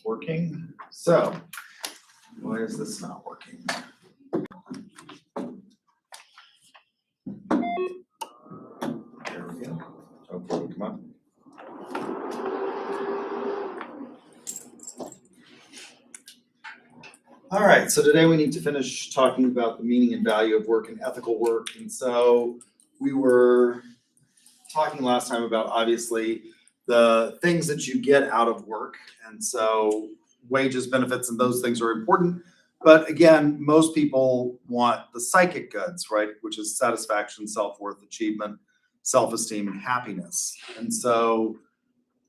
working. So, why is this not working? There we go. Hopefully, come on. All right, so today we need to finish talking about the meaning and value of work and ethical work. And so we were talking last time about obviously the things that you get out of work. And so wages, benefits, and those things are important. But again, most people want the psychic goods, right? Which is satisfaction, self-worth, achievement, self-esteem, and happiness. And so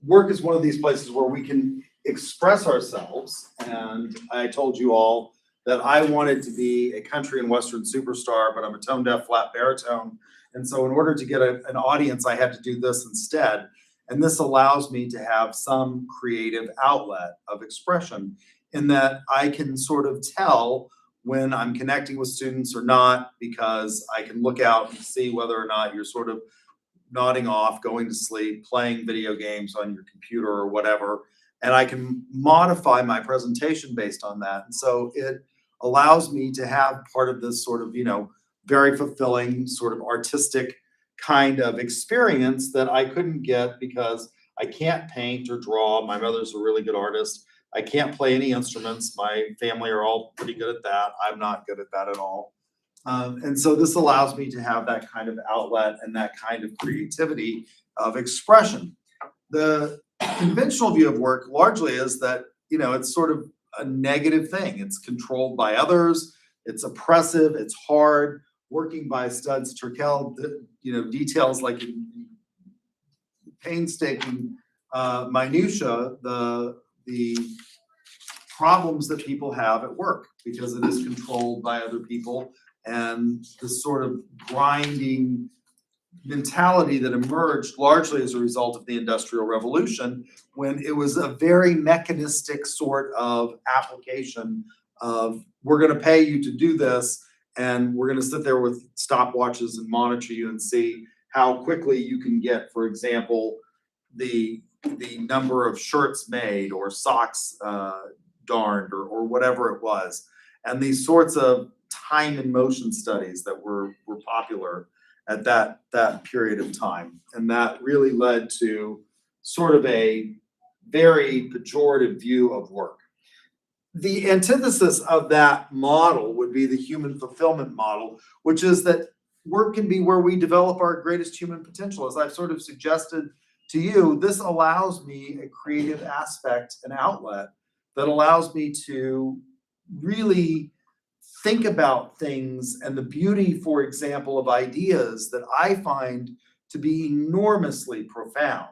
work is one of these places where we can express ourselves. And I told you all that I wanted to be a country and western superstar, but I'm a tone deaf flat baritone. And so in order to get an audience, I had to do this instead. And this allows me to have some creative outlet of expression in that I can sort of tell when I'm connecting with students or not, because I can look out and see whether or not you're sort of nodding off, going to sleep, playing video games on your computer or whatever. And I can modify my presentation based on that. And so it allows me to have part of this sort of, very fulfilling sort of artistic kind of experience that I couldn't get because I can't paint or draw. My mother's a really good artist. I can't play any instruments. My family are all pretty good at that. I'm not good at that at all. And so this allows me to have that kind of outlet and that kind of creativity of expression. The conventional view of work largely is that, it's sort of a negative thing. It's controlled by others. It's oppressive. It's hard. Working by Studs Terkel, details like in painstaking minutia, the problems that people have at work because it is controlled by other people, and the sort of grinding mentality that emerged largely as a result of the Industrial Revolution, when it was a very mechanistic sort of application of, we're going to pay you to do this, and we're going to sit there with stopwatches and monitor you and see how quickly you can get, for example, the number of shirts made or socks darned or whatever it was. And these sorts of time and motion studies that were popular at that period of time. And that really led to sort of a very pejorative view of work. The antithesis of that model would be the human fulfillment model, which is that work can be where we develop our greatest human potential. As I've sort of suggested to you, this allows me a creative aspect, an outlet that allows me to really think about things and the beauty, for example, of ideas that I find to be enormously profound,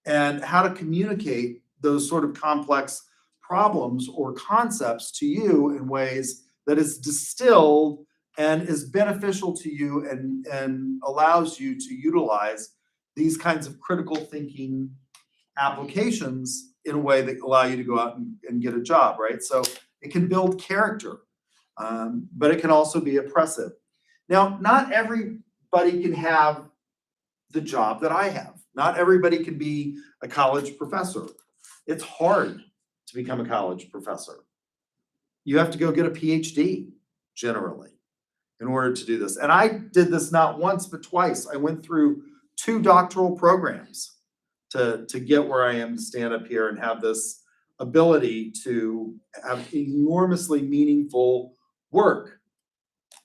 and how to communicate those sort of complex problems or concepts to you in ways that is distilled and is beneficial to you and allows you to utilize these kinds of critical thinking applications in a way that allow you to go out and get a job, right? So it can build character, but it can also be oppressive. Now, not everybody can have the job that I have. Not everybody can be a college professor. It's hard to become a college professor. You have to go get a PhD generally in order to do this. And I did this not once, but twice. I went through 2 doctoral programs to get where I am to stand up here and have this ability to have enormously meaningful work.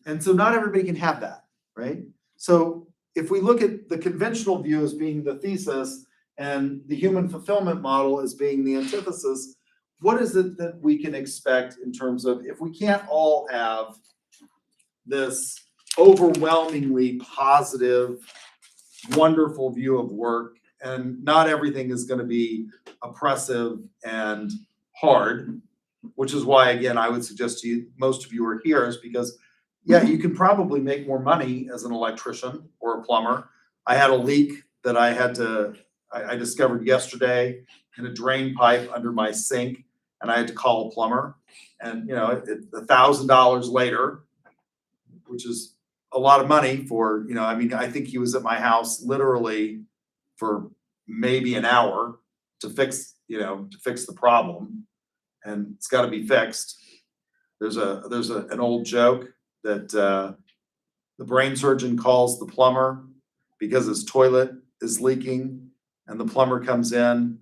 And so not everybody can have that, right? So if we look at the conventional view as being the thesis and the human fulfillment model as being the antithesis, what is it that we can expect in terms of, if we can't all have this overwhelmingly positive, wonderful view of work, and not everything is going to be oppressive and hard, which is why, again, I would suggest to you, most of you are here, is because, yeah, you can probably make more money as an electrician or a plumber. I had a leak that I discovered yesterday in a drain pipe under my sink, and I had to call a plumber. And, $1,000 later, which is a lot of money for, I think he was at my house literally for maybe an hour to fix, to fix the problem, and it's gotta be fixed. There's an old joke that, the brain surgeon calls the plumber because his toilet is leaking, and the plumber comes in,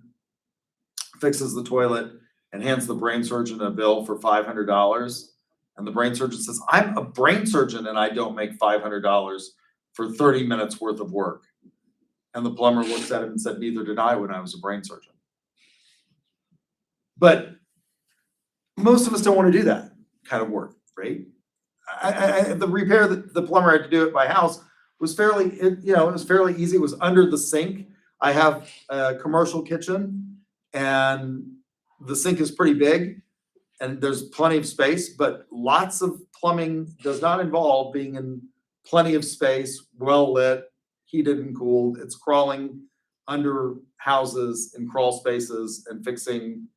fixes the toilet, and hands the brain surgeon a bill for $500. And the brain surgeon says, "I'm a brain surgeon and I don't make $500 for 30 minutes worth of work." And the plumber looks at him and said, "Neither did I when I was a brain surgeon." But most of us don't want to do that kind of work, right? The repair that the plumber had to do at my house was fairly, it was fairly easy. It was under the sink. I have a commercial kitchen and the sink is pretty big and there's plenty of space, but lots of plumbing does not involve being in plenty of space, well lit, heated and cooled. It's crawling under houses and crawl spaces and fixing,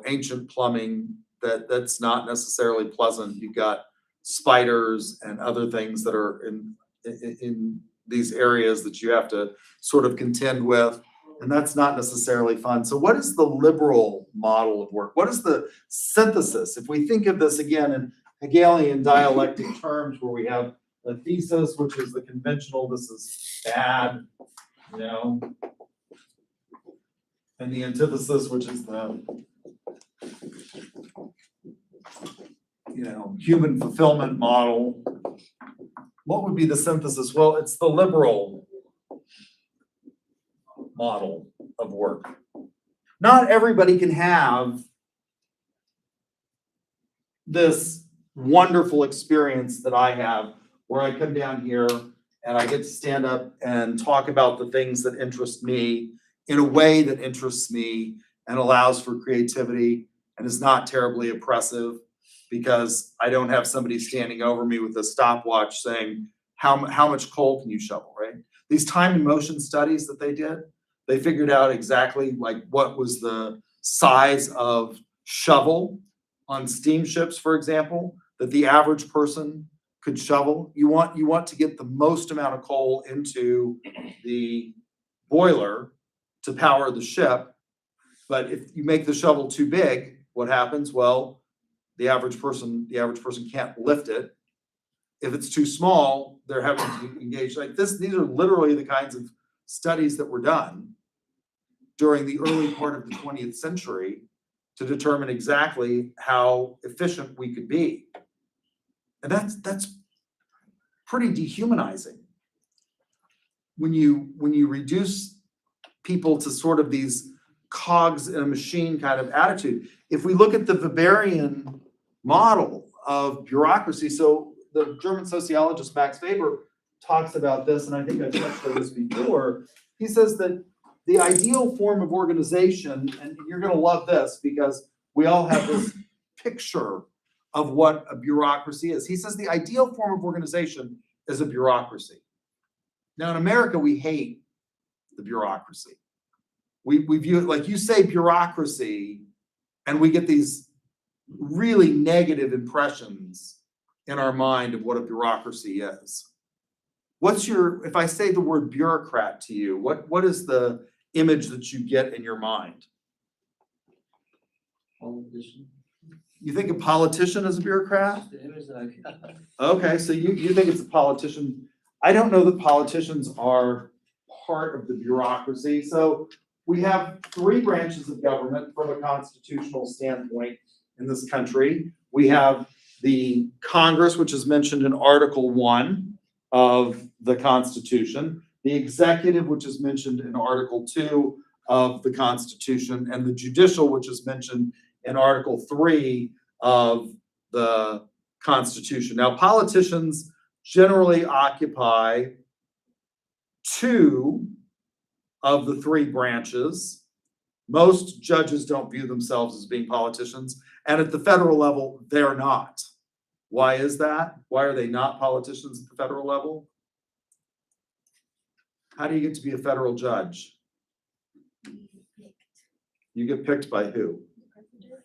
ancient plumbing that's not necessarily pleasant. You've got spiders and other things that are in these areas that you have to sort of contend with, and that's not necessarily fun. So what is the liberal model of work? What is the synthesis? If we think of this again in Hegelian dialectic terms, where we have a thesis, which is the conventional, this is bad, and the antithesis, which is the human fulfillment model. What would be the synthesis? Well, it's the liberal model of work. Not everybody can have this wonderful experience that I have, where I come down here and I get to stand up and talk about the things that interest me in a way that interests me and allows for creativity and is not terribly oppressive, because I don't have somebody standing over me with a stopwatch saying, how much coal can you shovel, right? These time and motion studies that they did, they figured out exactly like what was the size of shovel on steamships, for example, that the average person could shovel. You want to get the most amount of coal into the boiler to power the ship, but if you make the shovel too big, what happens? Well, the average person can't lift it. If it's too small, they're having to engage like this. These are literally the kinds of studies that were done during the early part of the 20th century to determine exactly how efficient we could be. And that's pretty dehumanizing. When you reduce people to sort of these cogs in a machine kind of attitude. If we look at the Weberian model of bureaucracy, so the German sociologist Max Weber talks about this, and I think I've touched on this before. He says that the ideal form of organization, and you're going to love this because we all have this picture of what a bureaucracy is. He says the ideal form of organization is a bureaucracy. Now in America, we hate the bureaucracy. We view it like you say bureaucracy, and we get these really negative impressions in our mind of what a bureaucracy is. If I say the word bureaucrat to you, what is the image that you get in your mind? Politician. You think a politician is a bureaucrat? The image that I got. Okay, so you think it's a politician. I don't know that politicians are part of the bureaucracy. So we have three branches of government from a constitutional standpoint in this country. We have the Congress, which is mentioned in Article 1 of the Constitution, the executive, which is mentioned in Article 2 of the Constitution, and the judicial, which is mentioned in Article 3 of the Constitution. Now, politicians generally occupy two of the three branches. Most judges don't view themselves as being politicians, and at the federal level, they're not. Why is that? Why are they not politicians at the federal level? How do you get to be a federal judge? You get picked by who?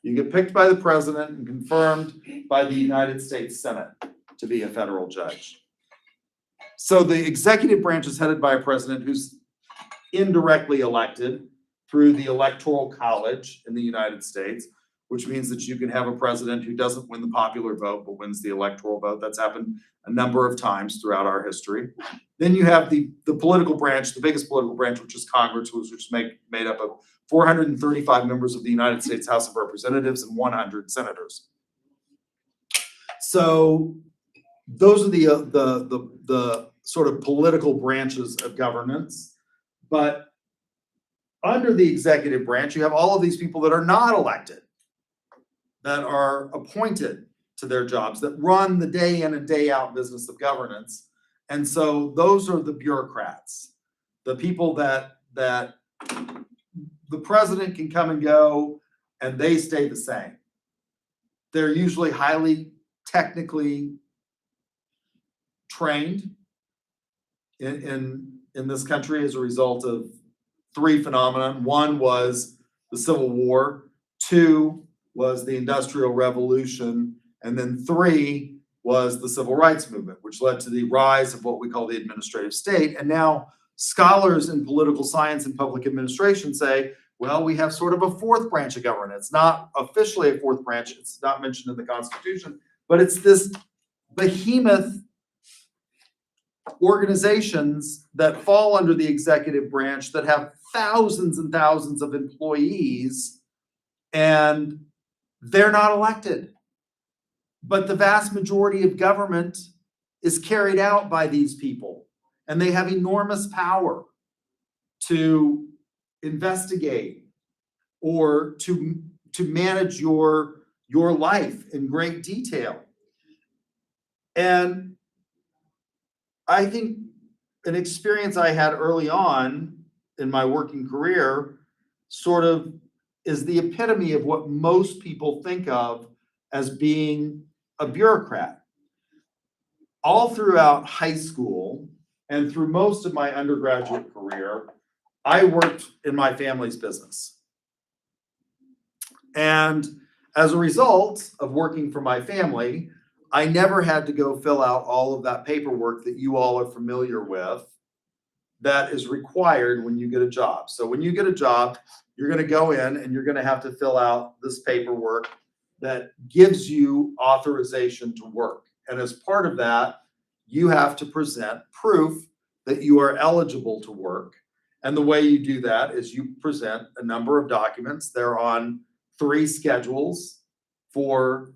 You get picked by the president and confirmed by the United States Senate to be a federal judge. So the executive branch is headed by a president who's indirectly elected. through the Electoral College in the United States, which means that you can have a president who doesn't win the popular vote, but wins the electoral vote. That's happened a number of times throughout our history. Then you have the political branch, the biggest political branch, which is Congress, which is made up of 435 members of the United States House of Representatives and 100 senators. So those are the sort of political branches of governance. But under the executive branch, you have all of these people that are not elected, that are appointed to their jobs, that run the day in and day out business of governance. And so those are the bureaucrats, the people that the president can come and go and they stay the same. They're usually highly technically trained in this country as a result of three phenomena. One was the Civil War, two was the Industrial Revolution, and then three was the Civil Rights Movement, which led to the rise of what we call the administrative state. And now scholars in political science and public administration say, well, we have sort of a fourth branch of government. It's not officially a fourth branch. It's not mentioned in the Constitution, but it's this behemoth organizations that fall under the executive branch that have thousands and thousands of employees, and they're not elected. But the vast majority of government is carried out by these people, and they have enormous power to investigate or to manage your life in great detail. And I think an experience I had early on in my working career sort of is the epitome of what most people think of as being a bureaucrat. All throughout high school and through most of my undergraduate career, I worked in my family's business. And as a result of working for my family, I never had to go fill out all of that paperwork that you all are familiar with that is required when you get a job. So when you get a job, you're going to go in and you're going to have to fill out this paperwork that gives you authorization to work. And as part of that, you have to present proof that you are eligible to work. And the way you do that is you present a number of documents. They're on 3 schedules for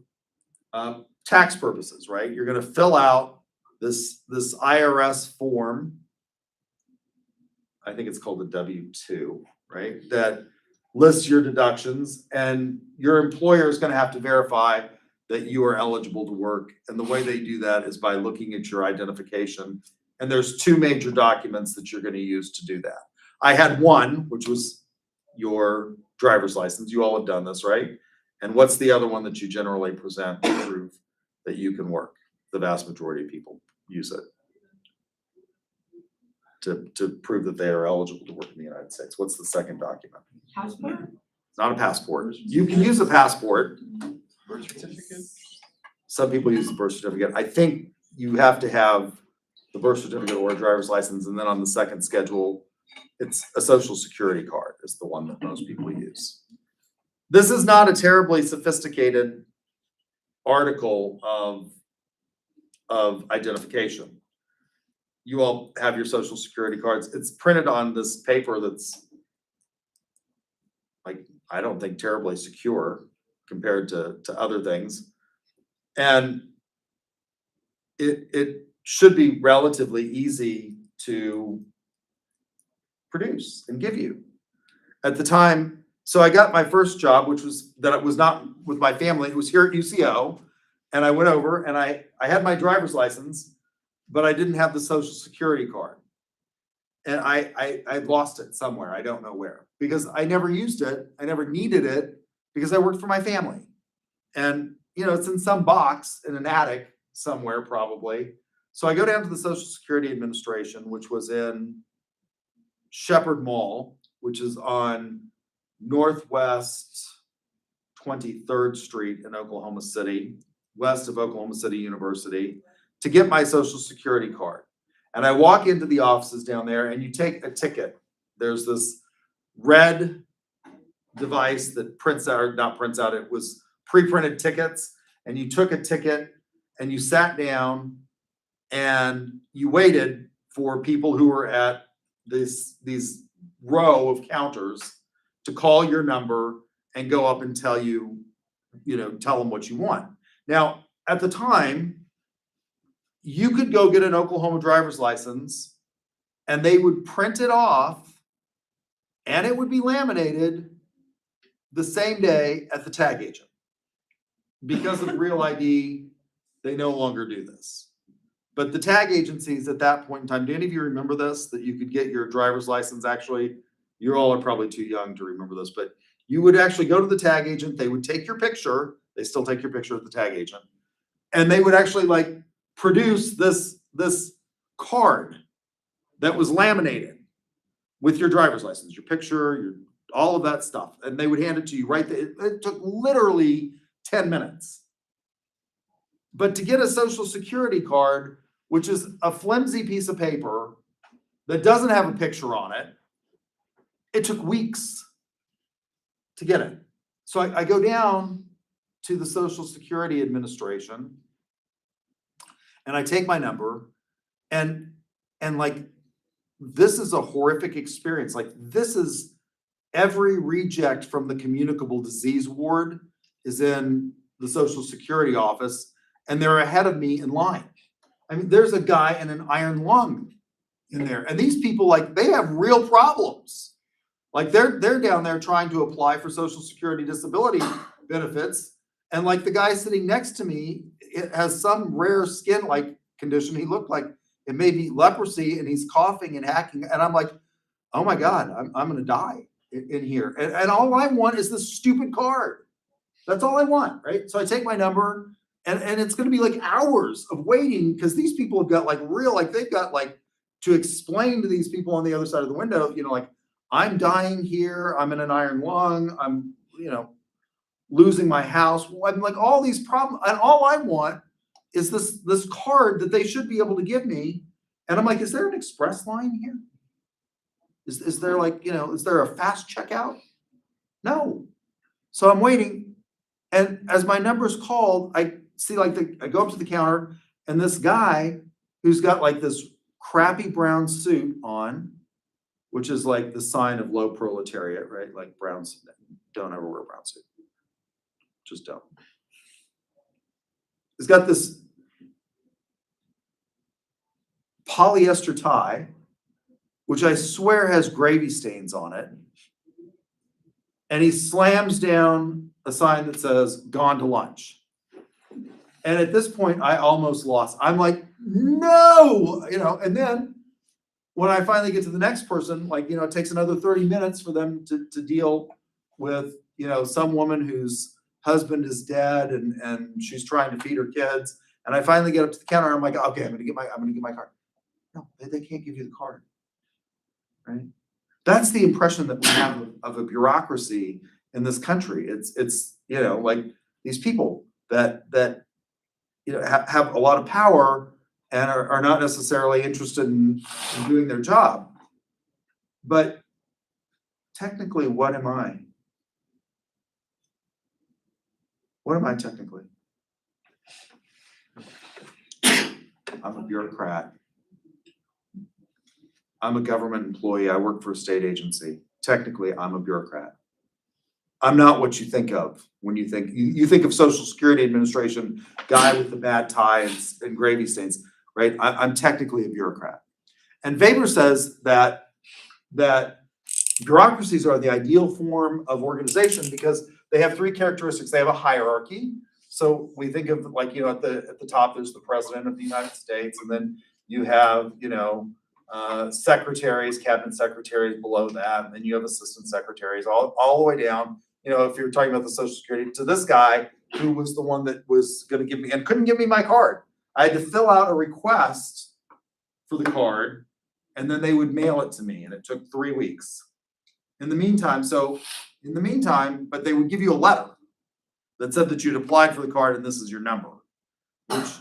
tax purposes, right? You're going to fill out this IRS form. I think it's called the W-2, right? That lists your deductions, and your employer is going to have to verify that you are eligible to work. And the way they do that is by looking at your identification. And there's 2 major documents that you're going to use to do that. I had one, which was your driver's license. You all have done this, right? And what's the other one that you generally present to prove that you can work? The vast majority of people use it to prove that they are eligible to work in the United States. What's the second document? Passport? It's not a passport. You can use a passport. Birth certificate? Some people use the birth certificate. I think you have to have the birth certificate or a driver's license, and then on the second schedule, it's a social security card is the one that most people use. This is not a terribly sophisticated article of identification. You all have your social security cards. It's printed on this paper that's, like, I don't think terribly secure compared to other things. And it should be relatively easy to produce and give you. At the time, so I got my first job, which was that it was not with my family, it was here at UCO. And I went over and I had my driver's license, but I didn't have the social security card. And I lost it somewhere, I don't know where, because I never used it, I never needed it, because I worked for my family. And, you know, it's in some box in an attic somewhere probably. So I go down to the Social Security Administration, which was in Shepherd Mall, which is on Northwest 23rd Street in Oklahoma City, west of Oklahoma City University, to get my social security card. And I walk into the offices down there and you take a ticket. There's this red device that prints out, or not prints out, it was pre-printed tickets, and you took a ticket and you sat down and you waited for people who were at these row of counters to call your number and go up and tell you, tell them what you want. Now, at the time, you could go get an Oklahoma driver's license and they would print it off and it would be laminated the same day at the tag agent. Because of Real ID, they no longer do this. But the tag agencies at that point in time, do any of you remember this? That you could get your driver's license, actually, you all are probably too young to remember this, but you would actually go to the tag agent, they would take your picture, they still take your picture at the tag agent, and they would actually like produce this card that was laminated with your driver's license, your picture, all of that stuff, and they would hand it to you right there. It took literally 10 minutes. But to get a Social Security card, which is a flimsy piece of paper that doesn't have a picture on it, it took weeks to get it. So I go down to the Social Security Administration and I take my number, and like, this is a horrific experience. Like, this is every reject from the communicable disease ward is in the Social Security office, and they're ahead of me in line. I mean, there's a guy in an iron lung in there, and these people, like, they have real problems. Like, they're down there trying to apply for Social Security disability benefits, and like the guy sitting next to me, it has some rare skin like condition. He looked like it may be leprosy, and he's coughing and hacking, and I'm like, oh my God, I'm gonna die in here. And all I want is this stupid card. That's all I want, right? So I take my number, and it's gonna be like hours of waiting, because these people have got like they've got like to explain to these people on the other side of the window, like, I'm dying here, I'm in an iron lung, I'm, losing my house. I'm like, all these problems, and all I want is this card that they should be able to give me. And I'm like, is there an express line here? Is there like, is there a fast checkout? No. So I'm waiting, and as my number's called, I see like I go up to the counter, and this guy who's got like this crappy brown suit on, which is like the sign of low proletariat, right? Like, browns don't ever wear a brown suit. Just don't. He's got this polyester tie, which I swear has gravy stains on it. And he slams down a sign that says, "Gone to lunch." And at this point, I almost lost. I'm like, no, and then when I finally get to the next person, like, it takes another 30 minutes for them to deal with, some woman whose husband is dead and she's trying to feed her kids. And I finally get up to the counter, and I'm like, okay, I'm gonna get my card. No, they can't give you the card, right? That's the impression that we have of a bureaucracy in this country. It's like these people that have a lot of power and are not necessarily interested in doing their job. But technically, what am I? What am I technically? I'm a bureaucrat. I'm a government employee. I work for a state agency. Technically, I'm a bureaucrat. I'm not what you think of when you think of Social Security Administration, guy with the bad tie and gravy stains, right? I'm technically a bureaucrat. And Weber says that bureaucracies are the ideal form of organization because they have three characteristics. They have a hierarchy. So we think of like, at the top, there's the president of the United States, and then you have, secretaries, cabinet secretaries below that, and then you have assistant secretaries all the way down. If you're talking about the Social Security, to this guy who was the one that was going to give me and couldn't give me my card. I had to fill out a request for the card, and then they would mail it to me, and it took 3 weeks. In the meantime, but they would give you a letter that said that you'd applied for the card and this is your number, which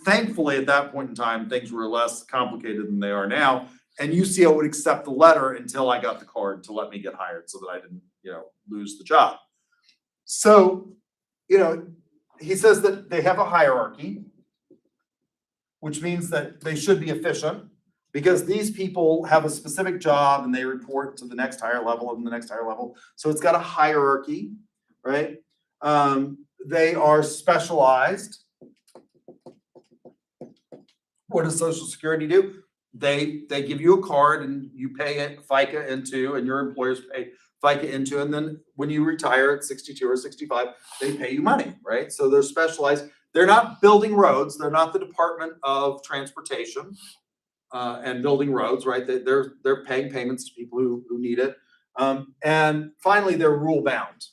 thankfully at that point in time, things were less complicated than they are now. And UCO would accept the letter until I got the card to let me get hired so that I didn't lose the job. So, he says that they have a hierarchy, which means that they should be efficient because these people have a specific job and they report to the next higher level and the next higher level. So it's got a hierarchy, right? They are specialized. What does Social Security do? They give you a card and you pay it FICA into, and your employers pay FICA into, and then when you retire at 62 or 65, they pay you money, right? So they're specialized. They're not building roads. They're not the Department of Transportation and building roads, right? They're paying payments to people who need it. And finally, they're rule bound.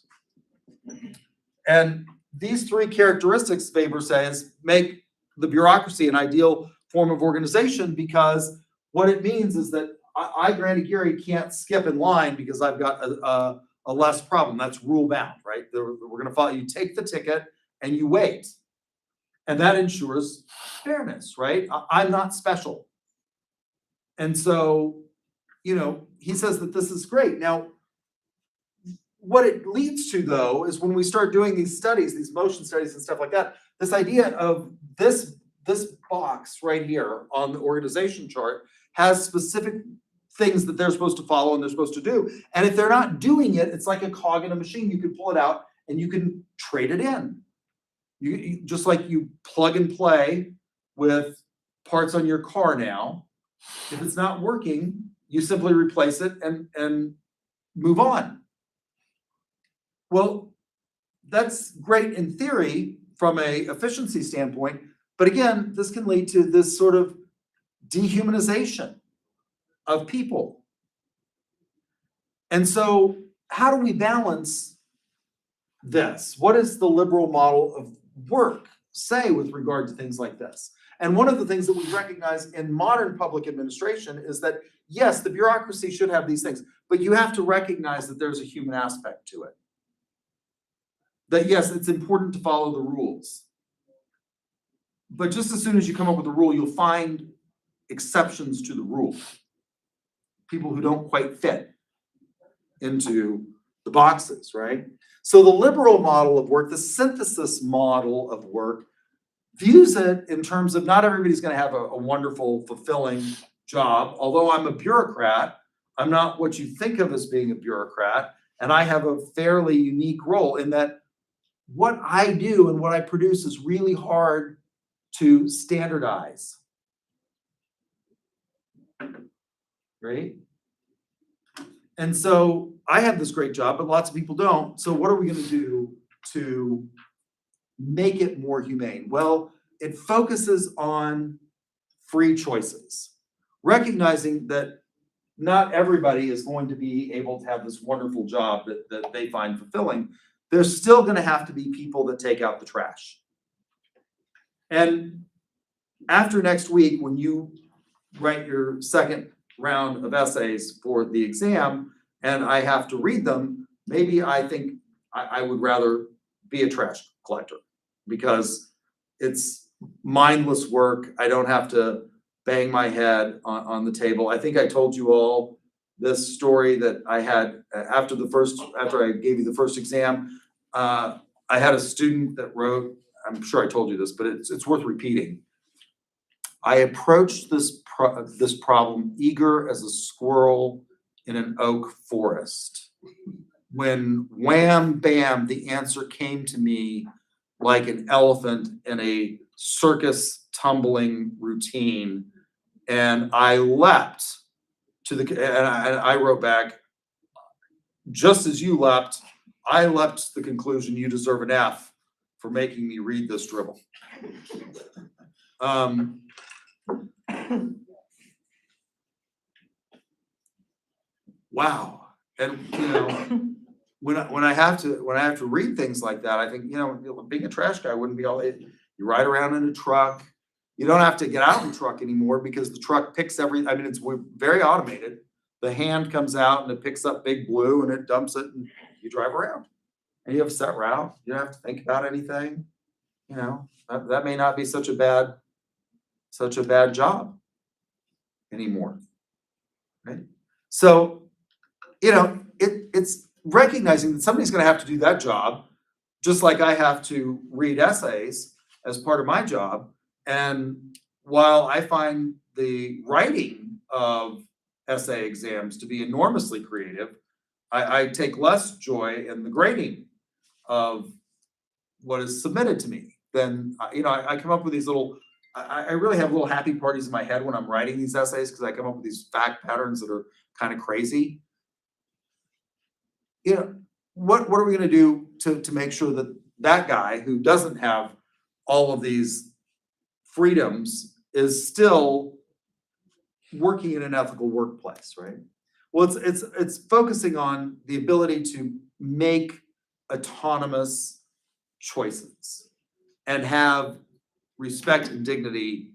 And these three characteristics, Faber says, make the bureaucracy an ideal form of organization, because what it means is that I, Granny Gary, can't skip in line because I've got a less problem. That's rule bound, right? We're going to follow. You take the ticket and you wait, and that ensures fairness, right? I'm not special, and so he says that this is great. Now, what it leads to, though, is when we start doing these studies, these motion studies and stuff like that, this idea of this box right here on the organization chart has specific things that they're supposed to follow and they're supposed to do. And if they're not doing it, it's like a cog in a machine. You can pull it out and you can trade it in. You just like you plug and play with parts on your car now. If it's not working, you simply replace it and move on. Well, that's great in theory from a efficiency standpoint, but again, this can lead to this sort of dehumanization of people. And so how do we balance this? What does the liberal model of work say with regard to things like this? And one of the things that we recognize in modern public administration is that, yes, the bureaucracy should have these things, but you have to recognize that there's a human aspect to it. That, yes, it's important to follow the rules. But just as soon as you come up with a rule, you'll find exceptions to the rule. People who don't quite fit into the boxes, right? So the liberal model of work, the synthesis model of work, views it in terms of not everybody's going to have a wonderful, fulfilling job. Although I'm a bureaucrat, I'm not what you think of as being a bureaucrat, and I have a fairly unique role in that what I do and what I produce is really hard to standardize. Right? And so I have this great job, but lots of people don't. So what are we going to do to make it more humane? Well, it focuses on free choices, recognizing that not everybody is going to be able to have this wonderful job that they find fulfilling. There's still going to have to be people that take out the trash. And after next week, when you write your second round of essays for the exam and I have to read them, maybe I think I would rather be a trash collector because it's mindless work. I don't have to bang my head on the table. I think I told you all this story that I had after I gave you the first exam. I had a student that wrote, I'm sure I told you this, but it's worth repeating. I approached this problem eager as a squirrel in an oak forest. When wham, bam, the answer came to me like an elephant in a circus tumbling routine. And I leapt and I wrote back, just as you leapt, I leapt to the conclusion you deserve an F for making me read this dribble. Wow. And when I have to read things like that, I think, being a trash guy wouldn't be all it. You ride around in a truck. You don't have to get out of the truck anymore because the truck picks it's very automated. The hand comes out and it picks up Big Blue and it dumps it and you drive around. And you have a set route. You don't have to think about anything. That may not be such a bad job anymore. Right? So, it's recognizing that somebody's gonna have to do that job, just like I have to read essays as part of my job. And while I find the writing of essay exams to be enormously creative, I take less joy in the grading of what is submitted to me. Then, I come up with these little, I really have little happy parties in my head when I'm writing these essays, because I come up with these fact patterns that are kind of crazy. What are we gonna do to make sure that that guy who doesn't have all of these freedoms is still working in an ethical workplace, right? Well, it's focusing on the ability to make autonomous choices and have respect and dignity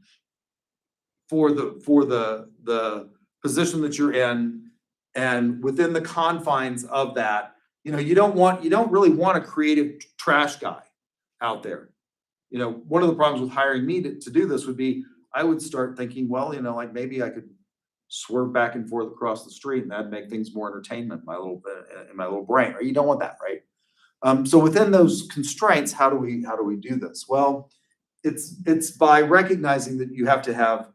for the position that you're in, and within the confines of that. You don't really want a creative trash guy out there. One of the problems with hiring me to do this would be, I would start thinking, well, like maybe I could swerve back and forth across the street, and that'd make things more entertainment in my little brain. Or you don't want that, right? So within those constraints, how do we do this? Well, it's by recognizing that you have to have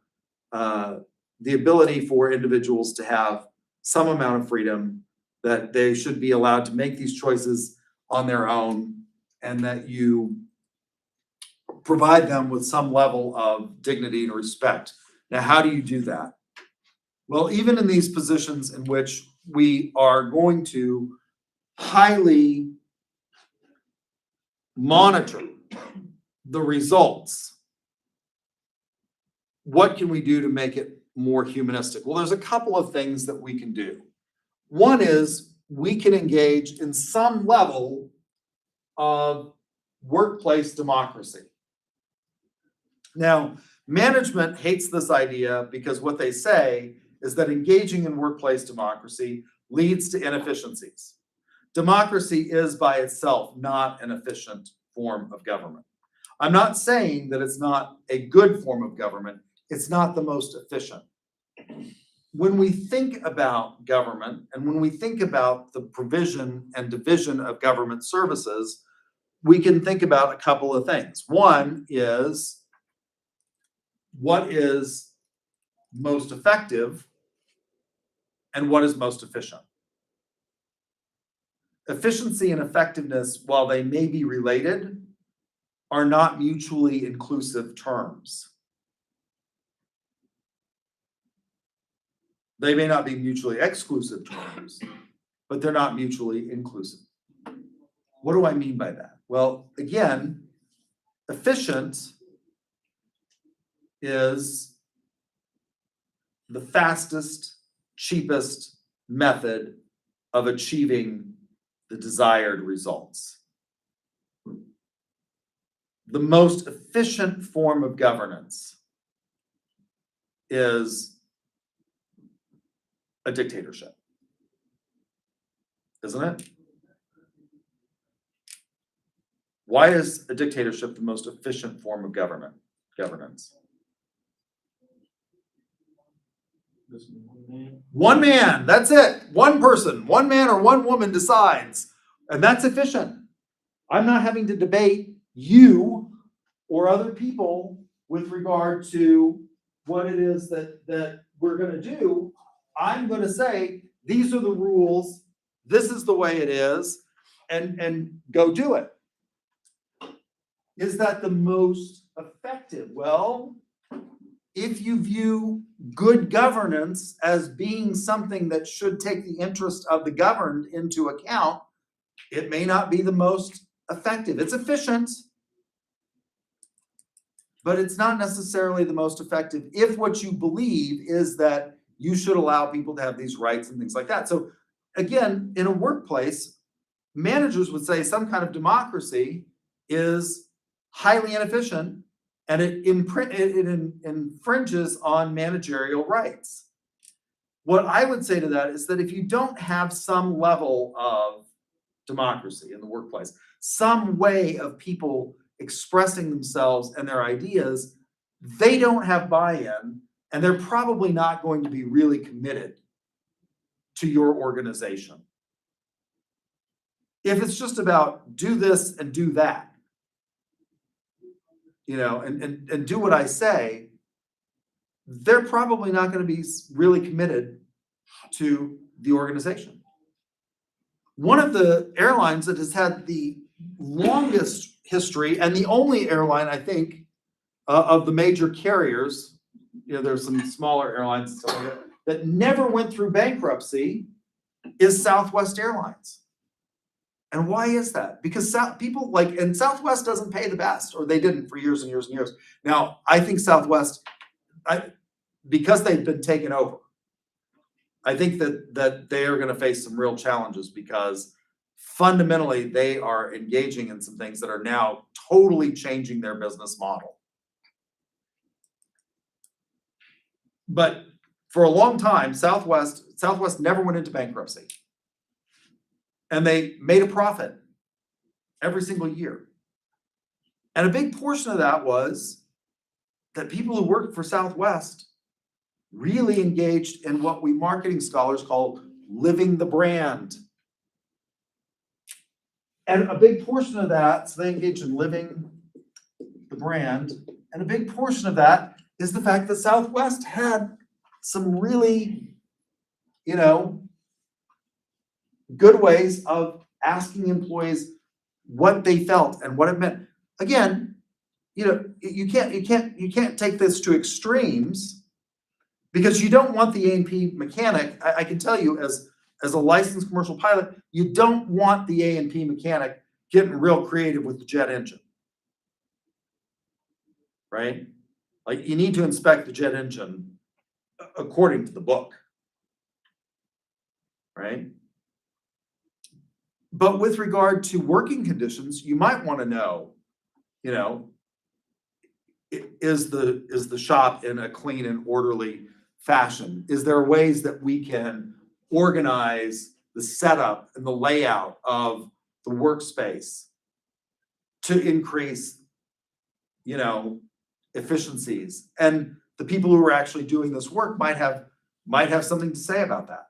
the ability for individuals to have some amount of freedom, that they should be allowed to make these choices on their own, and that you provide them with some level of dignity and respect. Now, how do you do that? Well, even in these positions in which we are going to highly monitor the results, what can we do to make it more humanistic? Well, there's a couple of things that we can do. One is we can engage in some level of workplace democracy. Now, management hates this idea because what they say is that engaging in workplace democracy leads to inefficiencies. Democracy is by itself not an efficient form of government. I'm not saying that it's not a good form of government. It's not the most efficient. When we think about government, and when we think about the provision and division of government services, we can think about a couple of things. One is, what is most effective and what is most efficient? Efficiency and effectiveness, while they may be related, are not mutually inclusive terms. They may not be mutually exclusive terms, but they're not mutually inclusive. What do I mean by that? Well, again, efficient is the fastest, cheapest method of achieving the desired results. The most efficient form of governance is a dictatorship, isn't it? Why is a dictatorship the most efficient form of governance? One man, that's it. One person, one man or one woman decides, and that's efficient. I'm not having to debate you or other people with regard to what it is that we're going to do. I'm going to say, these are the rules, this is the way it is, and go do it. Is that the most effective? Well, if you view good governance as being something that should take the interest of the governed into account, it may not be the most effective. It's efficient, but it's not necessarily the most effective if what you believe is that you should allow people to have these rights and things like that. So again, in a workplace, managers would say some kind of democracy is highly inefficient, and it infringes on managerial rights. What I would say to that is that if you don't have some level of democracy in the workplace, some way of people expressing themselves and their ideas, they don't have buy-in, and they're probably not going to be really committed to your organization. if it's just about do this and do that, and do what I say, they're probably not going to be really committed to the organization. One of the airlines that has had the longest history, and the only airline, I think, of the major carriers, there's some smaller airlines and stuff like that never went through bankruptcy, is Southwest Airlines. And why is that? Because Southwest doesn't pay the best, or they didn't for years and years and years. Now, I think Southwest, because they've been taken over, I think that they are going to face some real challenges, because fundamentally they are engaging in some things that are now totally changing their business model. But for a long time, Southwest never went into bankruptcy. And they made a profit every single year. And a big portion of that was that people who worked for Southwest really engaged in what we marketing scholars call living the brand. And a big portion of that, so they engaged in living the brand, and a big portion of that is the fact that Southwest had some really, good ways of asking employees what they felt and what it meant. Again, you can't take this to extremes, because you don't want the A&P mechanic. I can tell you, as a licensed commercial pilot, you don't want the A&P mechanic getting real creative with the jet engine, right? Like, you need to inspect the jet engine according to the book, right? But with regard to working conditions, you might want to know, is the shop in a clean and orderly fashion? Is there ways that we can organize the setup and the layout of the workspace to increase, efficiencies? And the people who are actually doing this work might have something to say about that.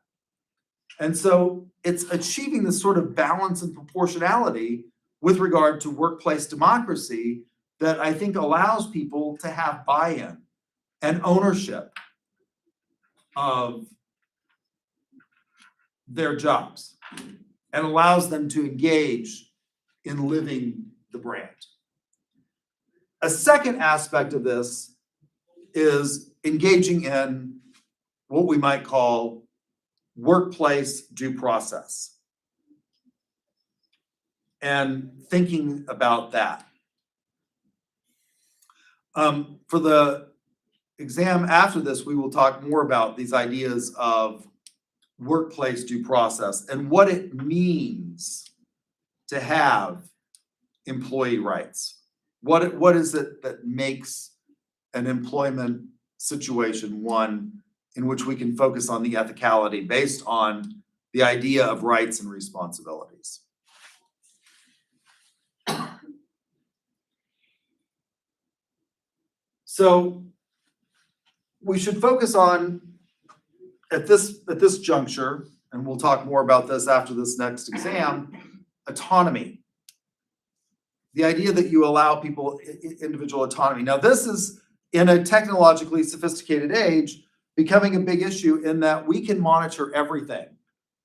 And so it's achieving this sort of balance and proportionality with regard to workplace democracy that I think allows people to have buy-in and ownership of their jobs, and allows them to engage in living the brand. A second aspect of this is engaging in what we might call workplace due process, and thinking about that. For the exam after this, we will talk more about these ideas of workplace due process and what it means to have employee rights. What is it that makes an employment situation one in which we can focus on the ethicality based on the idea of rights and responsibilities? So we should focus on, at this juncture, and we'll talk more about this after this next exam, autonomy. The idea that you allow people individual autonomy. Now, this is, in a technologically sophisticated age, becoming a big issue, in that we can monitor everything,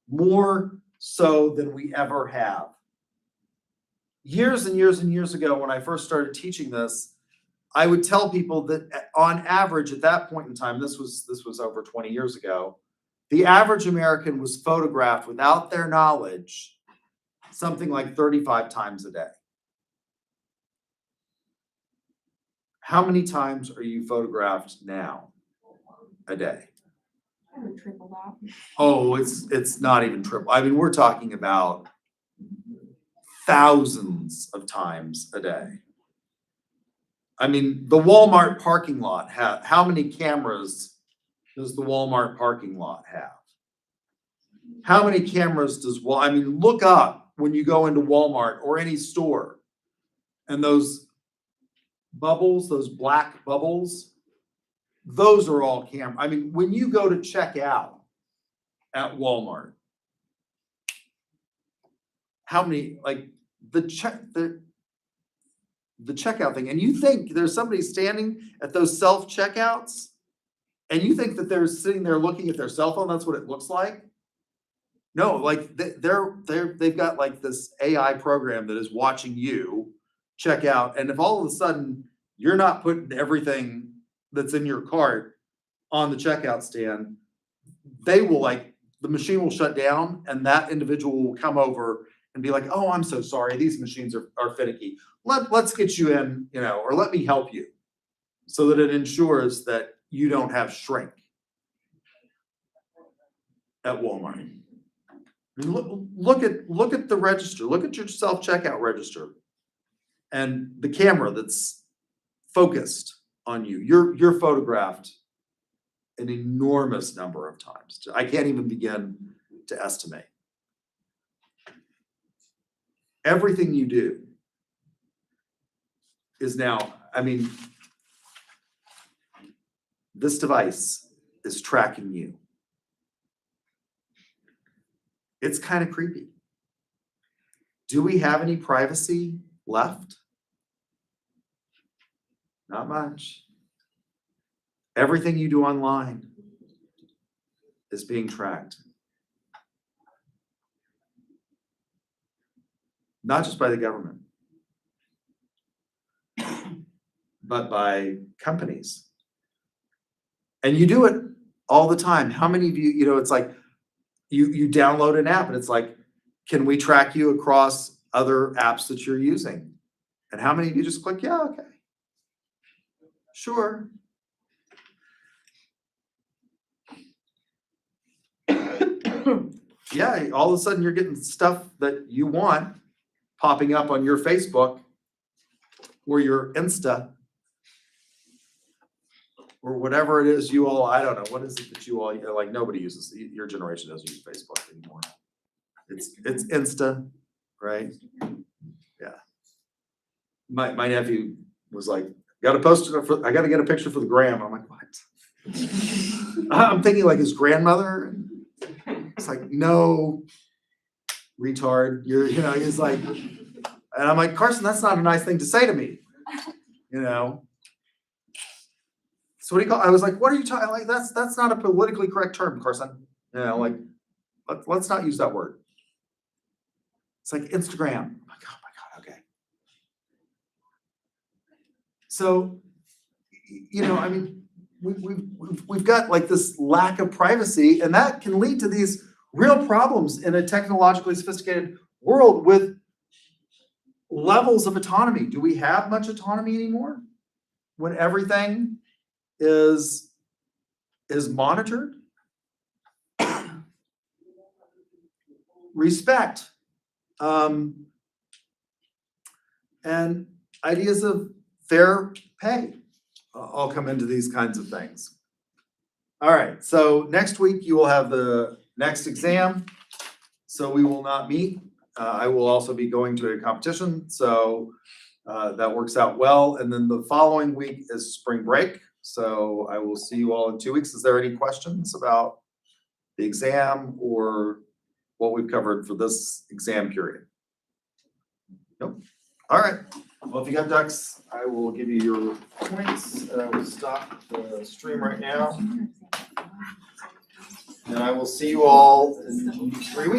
more so than we ever have. Years and years and years ago, when I first started teaching this, I would tell people that on average at that point in time, this was over 20 years ago, the average American was photographed without their knowledge something like 35 times a day. How many times are you photographed now a day? I would triple that. Oh, it's not even triple. I mean, we're talking about thousands of times a day. I mean, the Walmart parking lot how many cameras does the Walmart parking lot have? How many cameras does look up when you go into Walmart or any store, and those bubbles, those black bubbles, those are all camera. I mean, when you go to check out at Walmart, how many, like, the checkout thing, and you think there's somebody standing at those self-checkouts, and you think that they're sitting there looking at their cell phone, that's what it looks like? No, like, they've got like this AI program that is watching you check out, and if all of a sudden you're not putting everything that's in your cart on the checkout stand, they will like, the machine will shut down and that individual will come over and be like, oh, I'm so sorry, these machines are finicky. Let's get you in, or let me help you. So that it ensures that you don't have shrink at Walmart. I mean, look at the register, look at your self-checkout register and the camera that's focused on you. You're photographed an enormous number of times. I can't even begin to estimate. Everything you do is now, I mean, this device is tracking you. It's kind of creepy. Do we have any privacy left? Not much. Everything you do online is being tracked. Not just by the government, but by companies. And you do it all the time. How many of you, it's like you download an app and it's like, can we track you across other apps that you're using? And how many of you just click, yeah, okay. Sure. Yeah, all of a sudden you're getting stuff that you want popping up on your Facebook or your Insta or whatever it is you all, I don't know, what is it that you all, like nobody uses, your generation doesn't use Facebook anymore. It's Insta, right? Yeah. My nephew was like, I gotta get a picture for the gram. I'm like, what? I'm thinking like his grandmother. It's like, no, retard. He's like, and I'm like, Carson, that's not a nice thing to say to me. So what do you call? I was like, what are you talking? Like, that's not a politically correct term, Carson. Like, let's not use that word. It's like Instagram. I'm like, oh my God, okay. So, I mean, we've got like this lack of privacy, and that can lead to these real problems in a technologically sophisticated world with levels of autonomy. Do we have much autonomy anymore when everything is monitored? Respect, and ideas of fair pay all come into these kinds of things. All right, so next week you will have the next exam, so we will not meet. I will also be going to a competition, so that works out well. And then the following week is spring break, so I will see you all in 2 weeks. Is there any questions about the exam or what we've covered for this exam period? Nope. All right. Well, if you got ducks, I will give you your points, and I will stop the stream right now. And I will see you all in 3 weeks.